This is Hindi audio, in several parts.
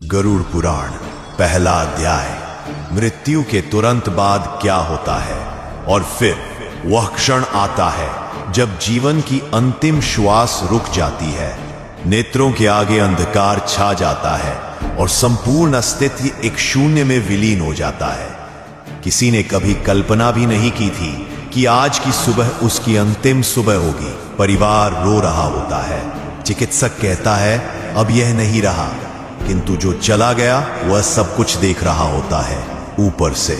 गरुड़ पुराण पहला अध्याय। मृत्यु के तुरंत बाद क्या होता है और फिर वह क्षण आता है जब जीवन की अंतिम श्वास रुक जाती है, नेत्रों के आगे अंधकार छा जाता है और संपूर्ण अस्तित्व एक शून्य में विलीन हो जाता है। किसी ने कभी कल्पना भी नहीं की थी कि आज की सुबह उसकी अंतिम सुबह होगी। परिवार रो रहा होता है, चिकित्सक कहता है अब यह नहीं रहा, किंतु जो चला गया वह सब कुछ देख रहा होता है ऊपर से,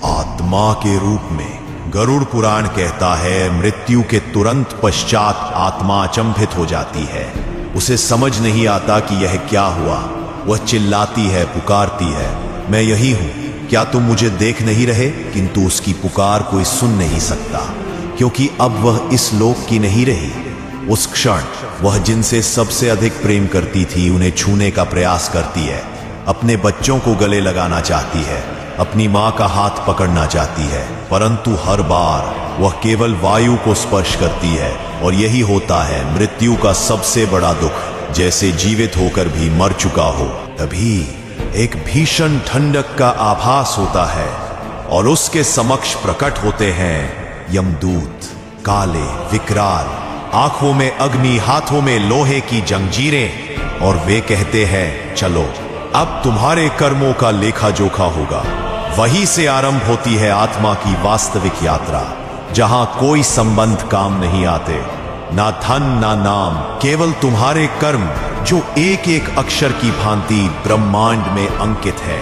आत्मा के रूप में। गरुड़ पुराण कहता है मृत्यु के तुरंत पश्चात आत्मा अचंभित हो जाती है। उसे समझ नहीं आता कि यह क्या हुआ। वह चिल्लाती है, पुकारती है, मैं यही हूं, क्या तुम मुझे देख नहीं रहे? किंतु उसकी पुकार कोई सुन नहीं सकता, क्योंकि अब वह इस लोक की नहीं रही। उस क्षण वह जिनसे सबसे अधिक प्रेम करती थी उन्हें छूने का प्रयास करती है, अपने बच्चों को गले लगाना चाहती है, अपनी मां का हाथ पकड़ना चाहती है, परंतु हर बार वह केवल वायु को स्पर्श करती है। और यही होता है मृत्यु का सबसे बड़ा दुख, जैसे जीवित होकर भी मर चुका हो। तभी एक भीषण ठंडक का आभास होता है और उसके समक्ष प्रकट होते हैं यमदूत, काले, विकराल, आंखों में अग्नि, हाथों में लोहे की जंजीरें, और वे कहते हैं चलो अब तुम्हारे कर्मों का लेखा जोखा होगा। वहीं से आरंभ होती है आत्मा की वास्तविक यात्रा, जहां कोई संबंध काम नहीं आते, ना धन ना नाम, केवल तुम्हारे कर्म जो एक एक अक्षर की भांति ब्रह्मांड में अंकित है।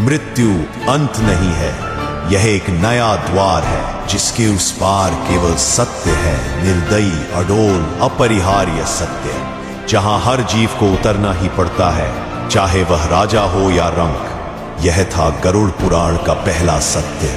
मृत्यु अंत नहीं है, यह एक नया द्वार है जिसके उस पार केवल सत्य है, निर्दयी, अडोल, अपरिहार्य सत्य, जहां हर जीव को उतरना ही पड़ता है, चाहे वह राजा हो या रंक। यह था गरुड़ पुराण का पहला सत्य।